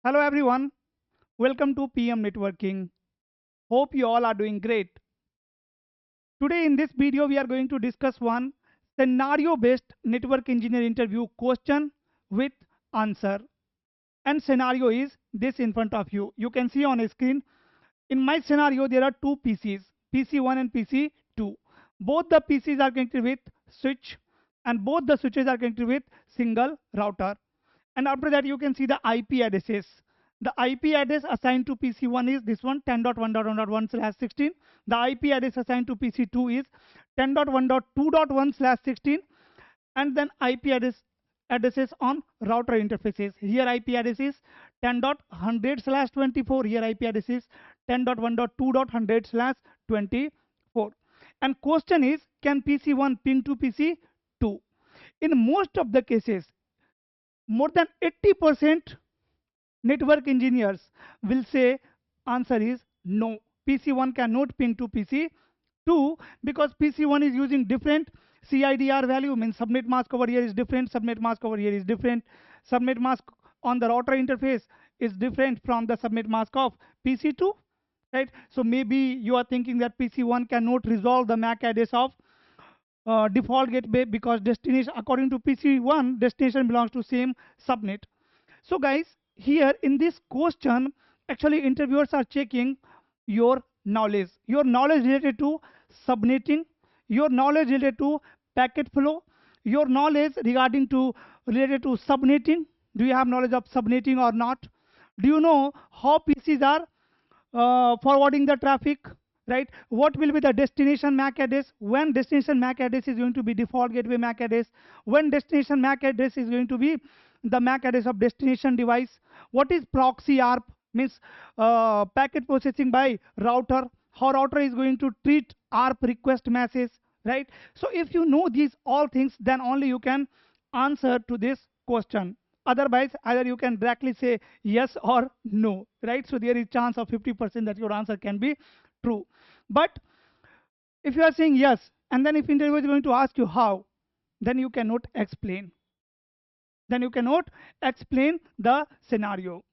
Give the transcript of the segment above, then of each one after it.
Hello everyone, welcome to PM Networking. Hope you all are doing great. Today in this video we are going to discuss one scenario based network engineer interview question with answer. And scenario is this in front of you. You can see on a screen. In my scenario there are two PCs, PC1 and PC2. Both the PCs are connected with switch and both the switches are connected with single router. And after that you can see the IP addresses. The IP address assigned to PC1 is this one 10.1.1.1/16. The IP address assigned to PC2 is 10.1.2.1/16. And then IP addresses on router interfaces. Here IP address is 10.100/24. Here IP address is 10.1.2.100/24. And question is, can PC1 ping to PC2? In most of the cases, more than 80% network engineers will say answer is no. PC1 cannot ping to PC2 because PC1 is using different CIDR value, means subnet mask over here is different, subnet mask over here is different, subnet mask on the router interface is different from the subnet mask of PC2, right? So maybe you are thinking that PC1 cannot resolve the MAC address of default gateway because destination, according to PC1, destination belongs to same subnet. So guys, here in this question, actually interviewers are checking your knowledge related to subnetting, your knowledge related to packet flow, your knowledge related to subnetting. Do you have knowledge of subnetting or not? Do you know how PCs are forwarding the traffic, right? What will be the destination MAC address, when destination MAC address is going to be default gateway MAC address, when destination MAC address is going to be the MAC address of destination device, what is proxy ARP, means packet processing by router, how router is going to treat ARP request message, right? So if you know these all things, then only you can answer to this question. Otherwise, either you can directly say yes or no, right? So there is chance of 50% that your answer can be true. But if you are saying yes, and then if interviewer is going to ask you how, then you cannot explain. Then you cannot explain the scenario.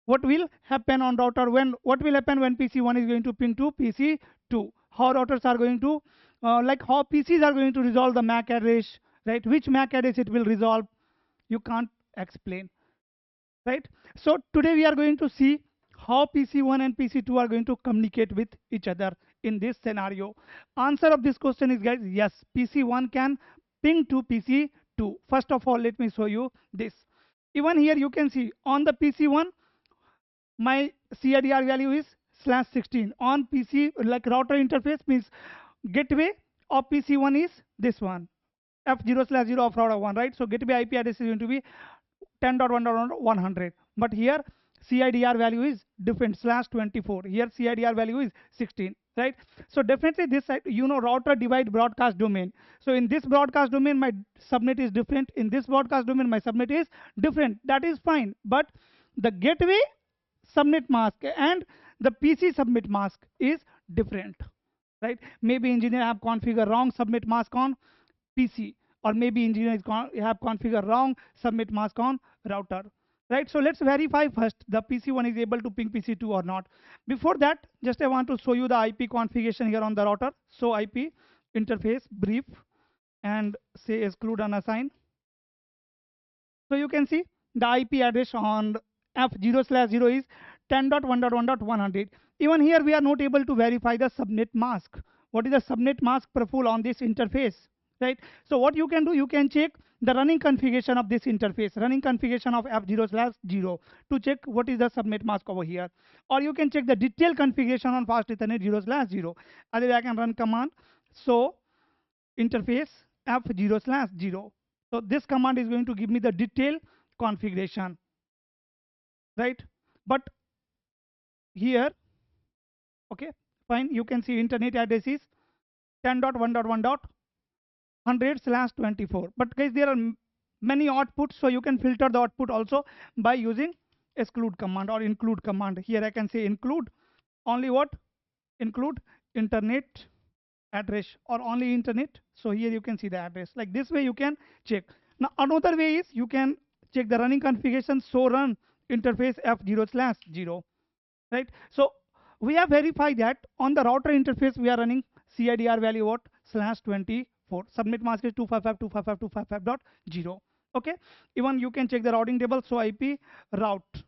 What will happen on router what will happen when PC1 is going to ping to PC2? How routers are going to, like how PCs are going to resolve the MAC address, right? Which MAC address it will resolve? You can't explain, right? So today we are going to see how PC1 and PC2 are going to communicate with each other in this scenario. Answer of this question is, guys, yes, PC1 can ping to PC2. First of all, let me show you this. Even here you can see on the PC1, my CIDR value is /16. On PC, like router interface, means gateway of PC1 is this one, F0/0 of router 1, right? So gateway IP address is going to be 10.1.100. But here CIDR value is different, /24. Here CIDR value is 16, right? So definitely this side, router divide broadcast domain. So in this broadcast domain, my subnet is different. In this broadcast domain, my subnet is different. That is fine. But the gateway subnet mask and the PC subnet mask is different, right? Maybe engineer have configured wrong subnet mask on PC, or maybe engineer have configured wrong subnet mask on router, right? So let's verify first the PC1 is able to ping PC2 or not. Before that, just I want to show you the IP configuration here on the router. So IP interface brief and say exclude unassign. So you can see the IP address on F0/0 is 10.1.1.100. Even here we are not able to verify the subnet mask. What is the subnet mask profile on this interface, right? So what you can do, you can check the running configuration of this interface, running configuration of F0/0 to check what is the subnet mask over here. Or you can check the detailed configuration on fast Ethernet 0/0. Otherwise I can run command so interface F0/0. So this command is going to give me the detailed configuration, right? But here, okay, fine, you can see internet address is 10.1.1.100/24. But guys, there are many outputs, so you can filter the output also by using exclude command or include command. Here I can say include only what? Include internet address or only internet. So here you can see the address. Like this way you can check. Now another way is you can check the running configuration, so run interface F0/0, right? So we have verified that on the router interface we are running CIDR value what /24. Subnet mask is 255.255.255.0. Okay, even you can check the routing table. So IP route,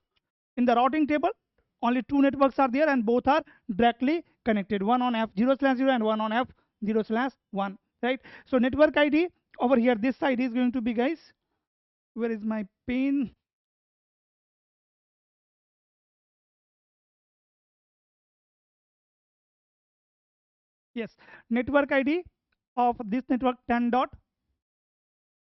in the routing table only two networks are there and both are directly connected, one on F0/0 and one on F0/1, right? So network ID over here, this side is going to be, guys, where is my pin? Yes, network ID of this network 10 dot.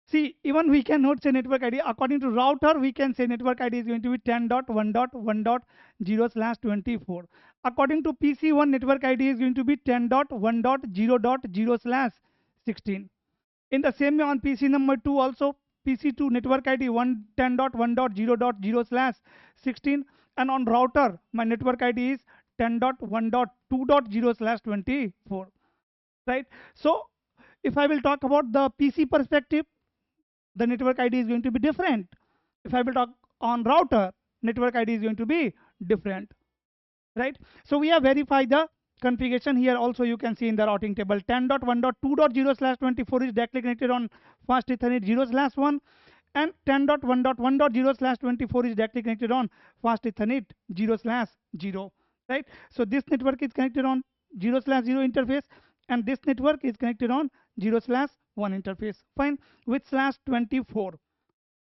See, even we cannot say network ID. According to router, we can say network ID is going to be 10.1.1.0/24. According to PC1, network ID is going to be 10.1.0.0/16. In the same way on PC number 2 also, PC2 network ID 10.1.0.0/16, and on router my network ID is 10.1.2.0/24, right? So if I will talk about the PC perspective, the network ID is going to be different. If I will talk on router, network ID is going to be different, right? So we have verified the configuration. Here also you can see in the routing table 10.1.2.0/24 is directly connected on fast Ethernet 0/1, and 10.1.1.0/24 is directly connected on fast Ethernet 0/0, right? So this network is connected on 0/0 interface, and this network is connected on 0/1 interface. Fine, with /24,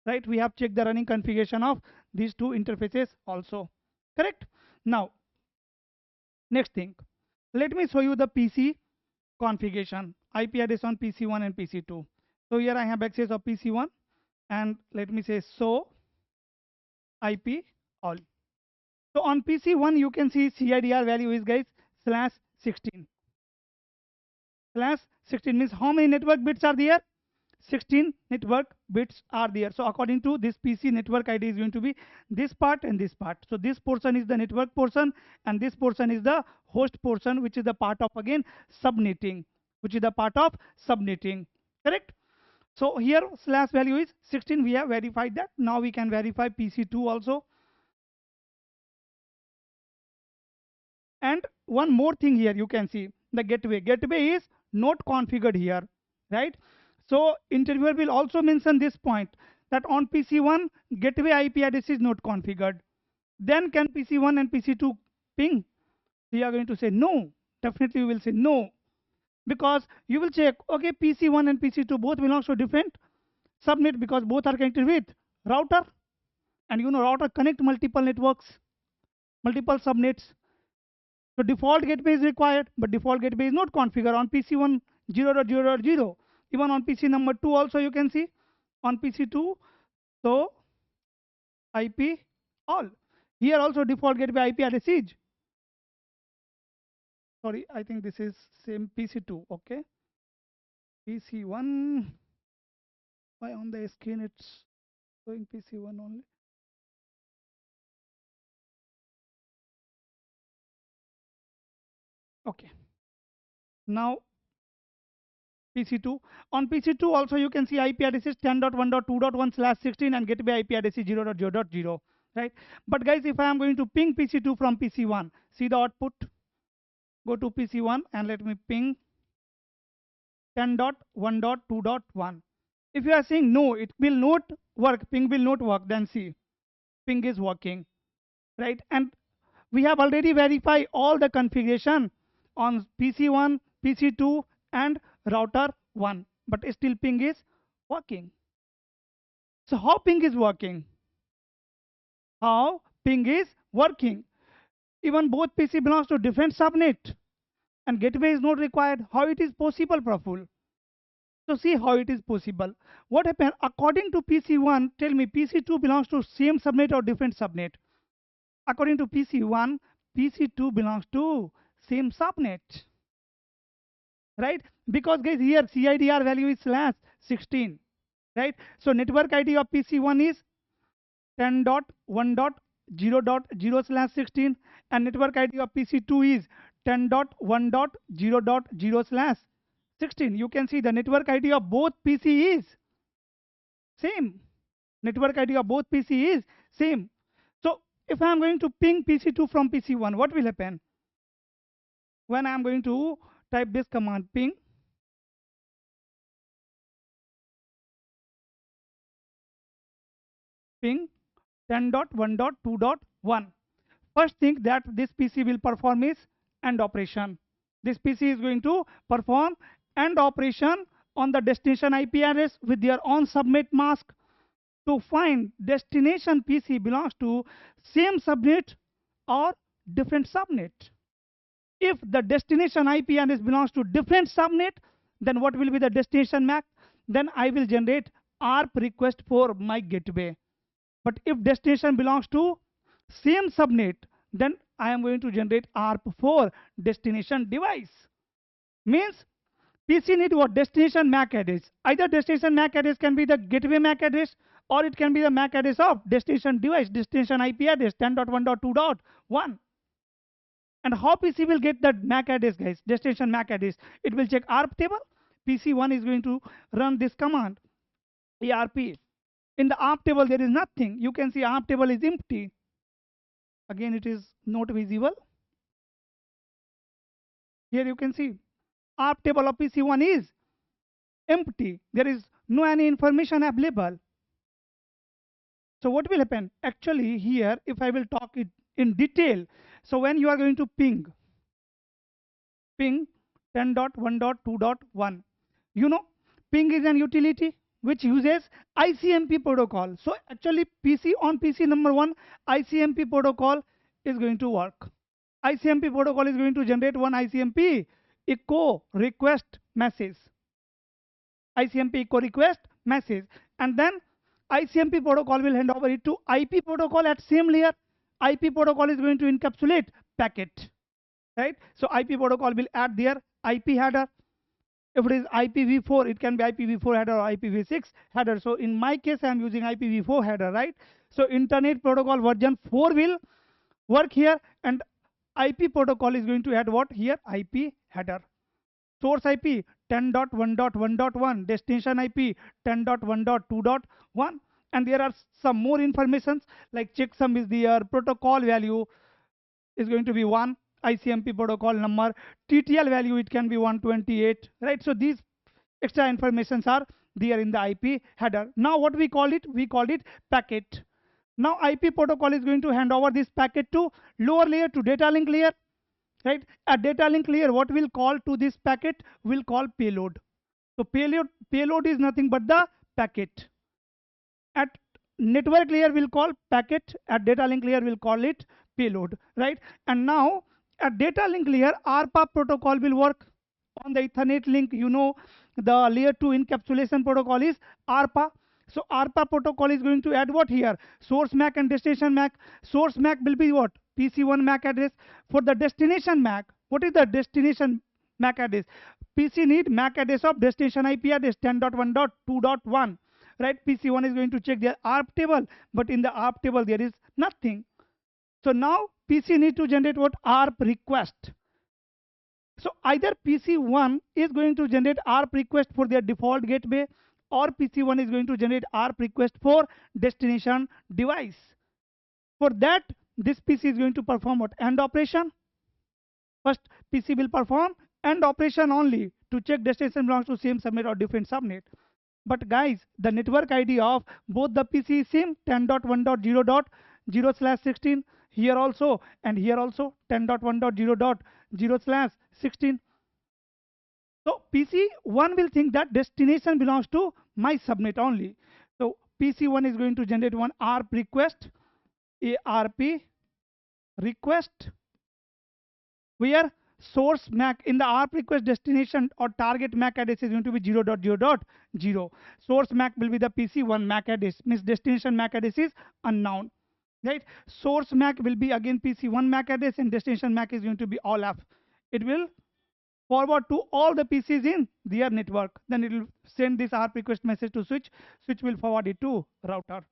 right? We have checked the running configuration of these two interfaces also, correct? Now next thing, let me show you the PC configuration, IP address on PC1 and PC2. So here I have access of PC1, and let me say so IP all. So on PC1 you can see CIDR value is, guys, /16. /16 means how many network bits are there? 16 network bits are there. So according to this PC, network ID is going to be this part and this part. So this portion is the network portion, and this portion is the host portion, which is the part of, again, subnetting, correct? So here slash value is 16. We have verified that. Now we can verify PC2 also. And one more thing, here you can see the gateway is not configured here, right? So interviewer will also mention this point, that on PC1 gateway IP address is not configured. Then can PC1 and PC2 ping? We are going to say no. Definitely we will say no, because you will check, okay, PC1 and PC2 both belongs to different subnet, because both are connected with router, and you know router connect multiple networks, multiple subnets. So default gateway is required, but default gateway is not configured on PC1 0.0.0. Even on PC number 2 also you can see on PC2. So IP all. Here also default gateway IP address is, sorry, I think this is same PC2. Okay, PC1. Why on the screen it's showing PC1 only? Okay. Now PC2. On PC2 also you can see IP address is 10.1.2.1/16 and gateway IP address is 0.0.0, right? But guys, if I am going to ping PC2 from PC1, see the output. Go to PC1 and let me ping 10.1.2.1. If you are saying no, it will not work, ping will not work, then see, ping is working, right? And we have already verified all the configuration on PC1, PC2 and router 1, but still ping is working. So how ping is working? How ping is working? Even both PC belongs to different subnet and gateway is not required. How it is possible, Praful? So see how it is possible. What happened? According to PC1, tell me, PC2 belongs to same subnet or different subnet? According to PC1, PC2 belongs to same subnet, right? Because guys, here CIDR value is /16, right? So network ID of PC1 is 10.1.0.0/16 and network ID of PC2 is 10.1.0.0/16. You can see the network ID of both PC is same. Network ID of both PC is same. if I am going to ping PC2 from PC1, what will happen? When I am going to type this command ping 10.1.2.1. First thing that this PC will perform is AND operation. This PC is going to perform AND operation on the destination IP address with their own subnet mask to find destination PC belongs to same subnet or different subnet. If the destination IP address belongs to different subnet, then what will be the destination MAC? Then I will generate ARP request for my gateway. But if destination belongs to same subnet, then I am going to generate ARP for destination device. Means PC need what? Destination MAC address. Either destination MAC address can be the gateway MAC address, or it can be the MAC address of destination device, destination IP address 10.1.2.1. And how PC will get that MAC address, guys? Destination MAC address. It will check ARP table. PC1 is going to run this command, ARP. In the ARP table, there is nothing. You can see ARP table is empty. Again, it is not visible. Here you can see ARP table of PC1 is empty. There is no any information available. So what will happen? Actually, here, if I will talk it in detail, so when you are going to ping 10.1.2.1, you know, ping is an utility which uses ICMP protocol. So actually on PC number 1, ICMP protocol is going to work. ICMP protocol is going to generate one ICMP echo request message. ICMP echo request message. And then ICMP protocol will hand over it to IP protocol at same layer. IP protocol is going to encapsulate packet. Right? So IP protocol will add their IP header. If it is IPv4, it can be IPv4 header or IPv6 header. So in my case, I am using IPv4 header, right? So Internet Protocol version 4 will work here, and IP protocol is going to add what here? IP header. Source IP 10.1.1.1, destination IP 10.1.2.1, and there are some more informations like checksum is there, protocol value is going to be 1. ICMP protocol number, TTL value it can be 128, right? So these extra informations are there in the IP header. Now what we call it? We called it packet. Now IP protocol is going to hand over this packet to lower layer, to data link layer, right? At data link layer, what we'll call to this packet? We'll call payload. So payload is nothing but the packet. At network layer, we'll call packet. At data link layer, we'll call it payload, right? And now at data link layer, ARPA protocol will work on the Ethernet link. You know, the layer 2 encapsulation protocol is ARPA. So ARPA protocol is going to add what here? Source MAC and destination MAC. Source MAC will be what? PC1 MAC address. For the destination MAC, what is the destination MAC address? PC need MAC address of destination IP address 10.1.2.1. Right? PC1 is going to check their ARP table, but in the ARP table there is nothing. So now PC need to generate what? ARP request. So either PC1 is going to generate ARP request for their default gateway, or PC1 is going to generate ARP request for destination device. For that, this PC is going to perform what? AND operation. First, PC will perform AND operation only to check destination belongs to same subnet or different subnet. But guys, the network ID of both the PC is same, 10.1.0.0/16. Here also and here also 10.1.0.0/16. So PC1 will think that destination belongs to my subnet only. So PC1 is going to generate one ARP request, ARP request, where source MAC in the ARP request destination or target MAC address is going to be 0.0.0. Source MAC will be the PC1 MAC address, means destination MAC address is unknown. Right? Source MAC will be again PC1 MAC address, and destination MAC is going to be all F. It will forward to all the PCs in their network. Then it will send this ARP request message to switch. Switch will forward it to router.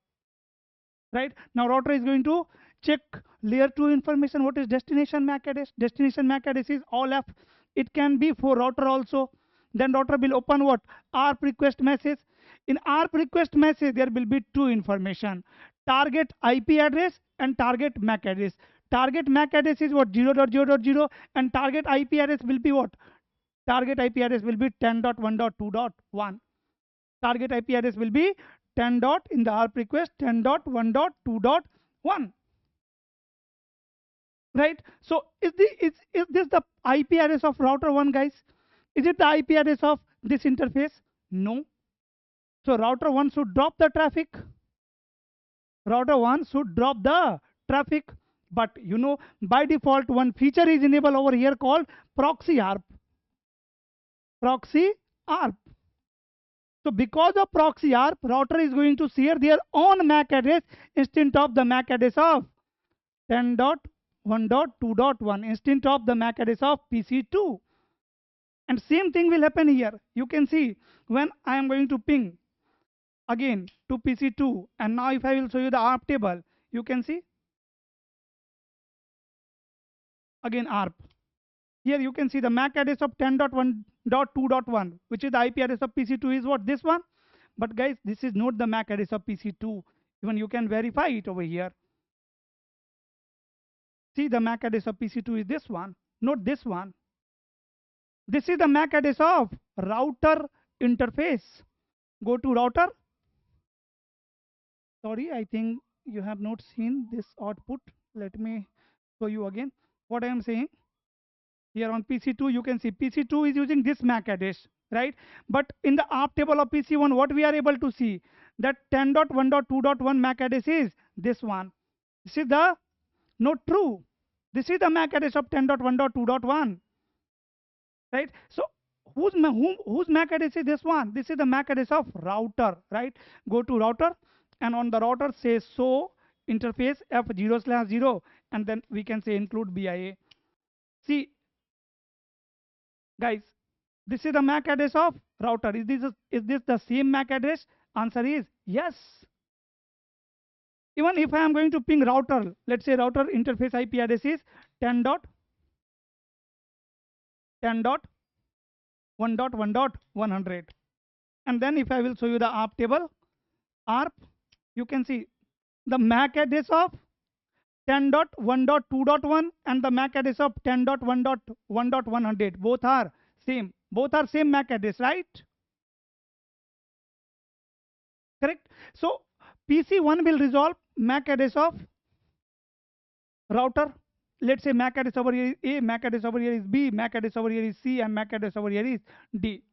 Right? Now router is going to check layer 2 information. What is destination MAC address? Destination MAC address is all F. It can be for router also. Then router will open what? ARP request message. In ARP request message, there will be two information. target IP address and target MAC address. Target MAC address is what? 0.0.0, and target IP address will be what? Target IP address will be 10.1.2.1. Target IP address will be 10. In the ARP request 10.1.2.1. Right? So is this the IP address of router 1, guys? Is it the IP address of this interface? No. So router 1 should drop the traffic. Router 1 should drop the traffic. But you know, by default, one feature is enabled over here called proxy ARP. Proxy ARP. So because of proxy ARP, router is going to share their own MAC address instead of the MAC address of 10.1.2.1 instead of the MAC address of PC2. And same thing will happen here. You can see when I am going to ping again to PC2, and now if I will show you the ARP table, you can see again ARP. Here you can see the MAC address of 10.1.2.1, which is the IP address of PC2 is what? This one. But guys, this is not the MAC address of PC2. Even you can verify it over here. See, the MAC address of PC2 is this one, not this one. This is the MAC address of router interface. Go to router. Sorry, I think you have not seen this output. Let me show you again what I am saying. Here on PC2, you can see PC2 is using this MAC address, right? But in the ARP table of PC1, what we are able to see that 10.1.2.1 MAC address is this one. This is the not true. This is the MAC address of 10.1.2.1, right? So whose MAC address is this one? This is the MAC address of router, right? Go to router, and on the router say show interface F0/0, and then we can say include BIA. See, guys, this is the MAC address of router. Is this the same MAC address? Answer is yes. Even if I am going to ping router, let's say router interface IP address is 10.1.1.100, and then if I will show you the ARP table, ARP, you can see the MAC address of 10.1.2.1 and the MAC address of 10.1.1.100. Both are same. Both are same MAC address, right? Correct. So PC1 will resolve MAC address of router. Let's say MAC address over here is A, MAC address over here is B, MAC address over here is C, and MAC address over here is D,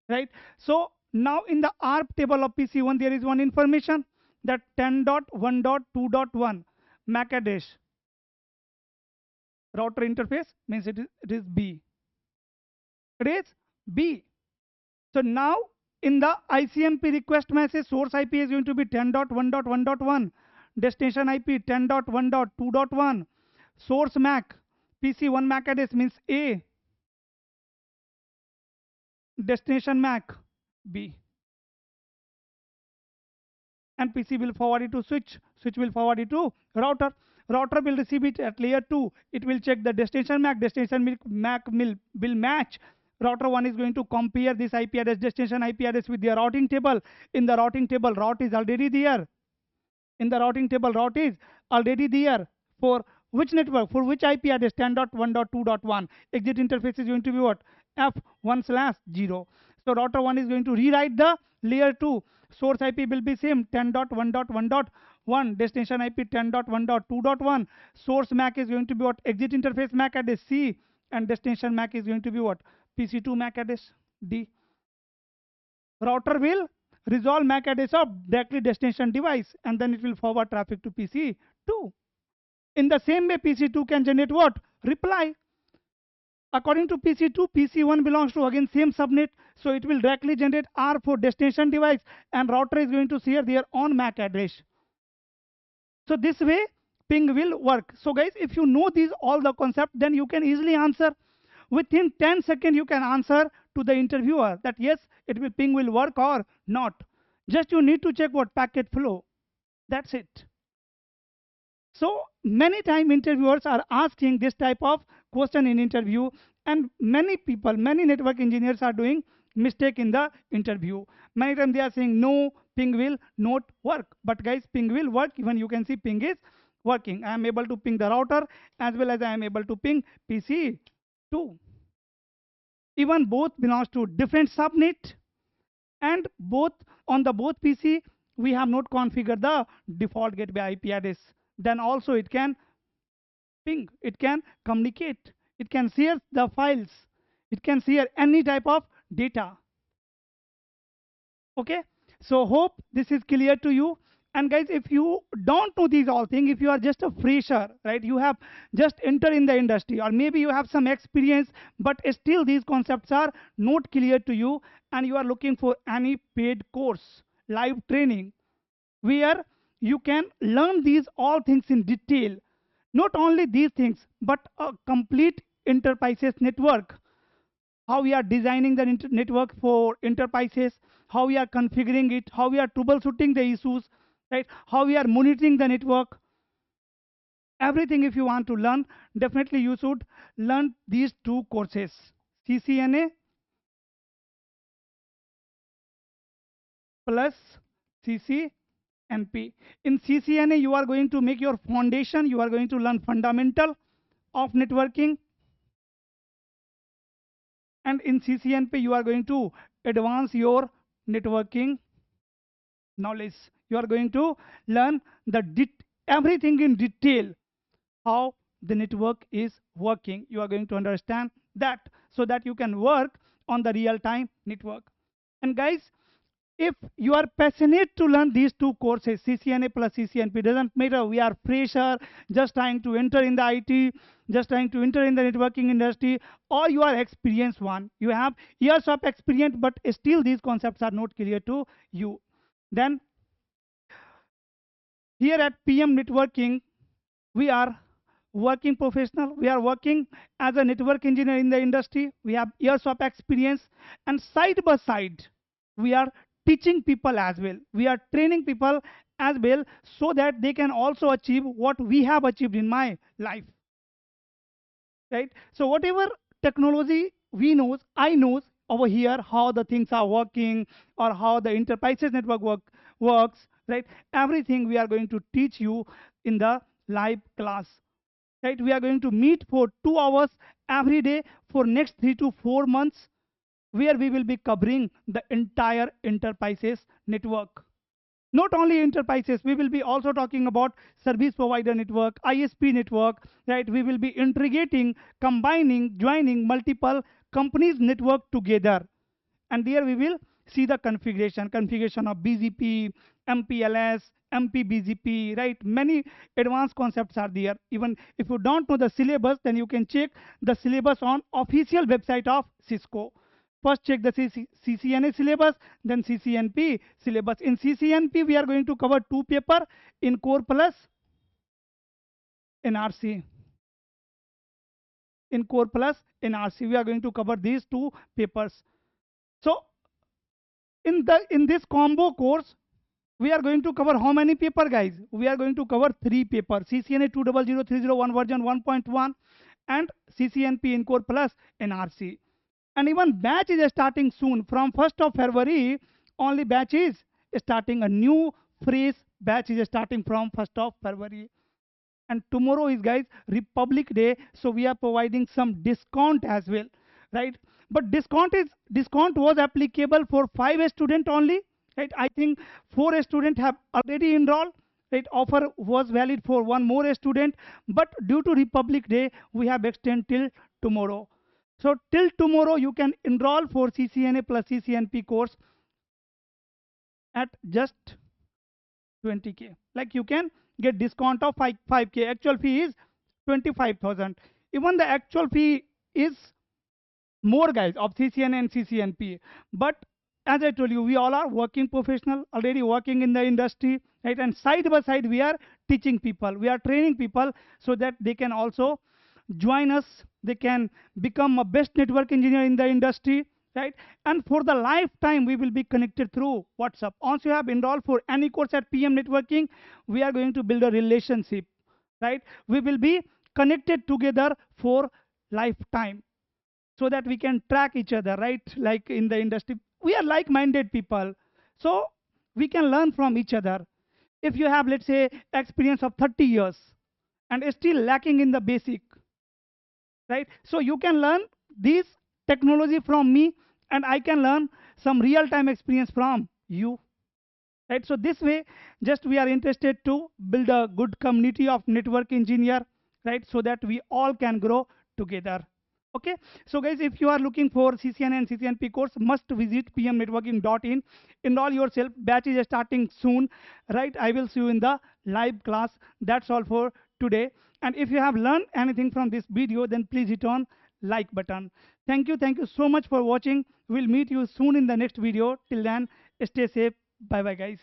right? So now in the ARP table of PC1, there is one information that 10.1.2.1 MAC address router interface means it is B. It is B. So now in the ICMP request message, source IP is going to be 10.1.1.1, destination IP 10.1.2.1, source MAC PC1 MAC address means A, destination MAC B, and PC will forward it to switch will forward it to router will receive it at layer 2. It will check the destination MAC will match. Router 1 is going to compare this IP address, destination IP address with their routing table. In the routing table, route is already there. For which network? For which IP address? 10.1.2.1. Exit interface is going to be what? F1/0. So router 1 is going to rewrite the layer 2. Source IP will be same 10.1.1.1. Destination IP 10.1.2.1. Source MAC is going to be what? Exit interface MAC address C, and destination MAC is going to be what? PC2 MAC address D. Router will resolve MAC address of directly destination device, and then it will forward traffic to PC2. In the same way, PC2 can generate what? Reply. According to PC2, PC1 belongs to again same subnet, so it will directly generate R for destination device, and router is going to share their own MAC address. So this way ping will work. So guys, if you know these all the concept, then you can easily answer. Within 10 seconds you can answer to the interviewer that yes, ping will work or not. Just you need to check what packet flow. That's it. So many time interviewers are asking this type of question in interview, and many people, many network engineers are doing mistake in the interview. Many times they are saying no, ping will not work. But guys, ping will work. Even you can see ping is working. I am able to ping the router as well as I am able to ping PC 2. Even both belongs to different subnet, and both on the both PC we have not configured the default gateway IP address. Then also it can ping, it can communicate, it can share the files, it can share any type of data. Okay, so hope this is clear to you. And guys, if you don't know these all things, if you are just a fresher, right, you have just entered in the industry, or maybe you have some experience but still these concepts are not clear to you, and you are looking for any paid course, live training, where you can learn these all things in detail, not only these things but a complete enterprises network, how we are designing the network for enterprises, how we are configuring it, how we are troubleshooting the issues, right? How we are monitoring the network. Everything, if you want to learn, definitely you should learn these two courses, CCNA plus ccnp. In CCNA, you are going to make your foundation, you are going to learn fundamental of networking, and in CCNP you are going to advance your networking knowledge. You are going to learn the everything in detail, how the network is working. You are going to understand that, so that you can work on the real-time network. And guys, if you are passionate to learn these two courses, CCNA plus CCNP, doesn't matter we are fresher, just trying to enter in the IT, just trying to enter in the networking industry, or you are experienced one, you have years of experience but still these concepts are not clear to you, then here at PM Networking, we are working professional, we are working as a network engineer in the industry, we have years of experience, and side by side we are teaching people as well, we are training people as well, so that they can also achieve what we have achieved in my life, right? So whatever technology we knows, I knows over here how the things are working, or how the enterprises network works, right? Everything we are going to teach you in the live class, right? We are going to meet for 2 hours every day for next 3 to 4 months, where we will be covering the entire enterprises network. Not only enterprises, we will be also talking about service provider network, ISP network, right? We will be integrating, combining, joining multiple companies network together, and there we will see the configuration of BGP, MPLS, MPBGP, right? Many advanced concepts are there. Even if you don't know the syllabus, then you can check the syllabus on official website of Cisco. First check the CCNA syllabus, then CCNP syllabus. In CCNP, we are going to cover 2 papers in core plus NRC. In core plus NRC, we are going to cover these 2 papers. So in this combo course, we are going to cover how many paper, guys? We are going to cover 3 papers: CCNA 200301 version 1.1 and CCNP in core plus NRC. And even batch is starting soon. From 1st of February, only batch is starting. A new fresh batch is starting from 1st of February. And tomorrow is, guys, Republic Day, so we are providing some discount as well, right? But discount was applicable for 5 students only, right? I think 4 students have already enrolled, right? Offer was valid for 1 more student, but due to Republic Day, we have extended till tomorrow. So till tomorrow, you can enroll for CCNA plus CCNP course at just 20K. Like you can get discount of 5K. Actual fee is 25,000. Even the actual fee is more, guys, of CCNA and CCNP. But as I told you, we all are working professional, already working in the industry, right? And side by side, we are teaching people, we are training people, so that they can also join us, they can become a best network engineer in the industry, right? And for the lifetime, we will be connected through WhatsApp. Once you have enrolled for any course at PM Networking, we are going to build a relationship, right? We will be connected together for lifetime, so that we can track each other, right? Like in the industry, we are like-minded people. So we can learn from each other. If you have, let's say, experience of 30 years and still lacking in the basic, right? So you can learn this technology from me, and I can learn some real time experience from you, right? So this way, just we are interested to build a good community of network engineer, right? So that we all can grow together. Okay, so guys, if you are looking for CCNA and CCNP course, must visit pmnetworking.in. Enroll yourself. Batch is starting soon, right? I will see you in the live class. That's all for today. And if you have learned anything from this video, then please hit on like button. Thank you so much for watching. We'll meet you soon in the next video. Till then, stay safe. Bye bye, guys.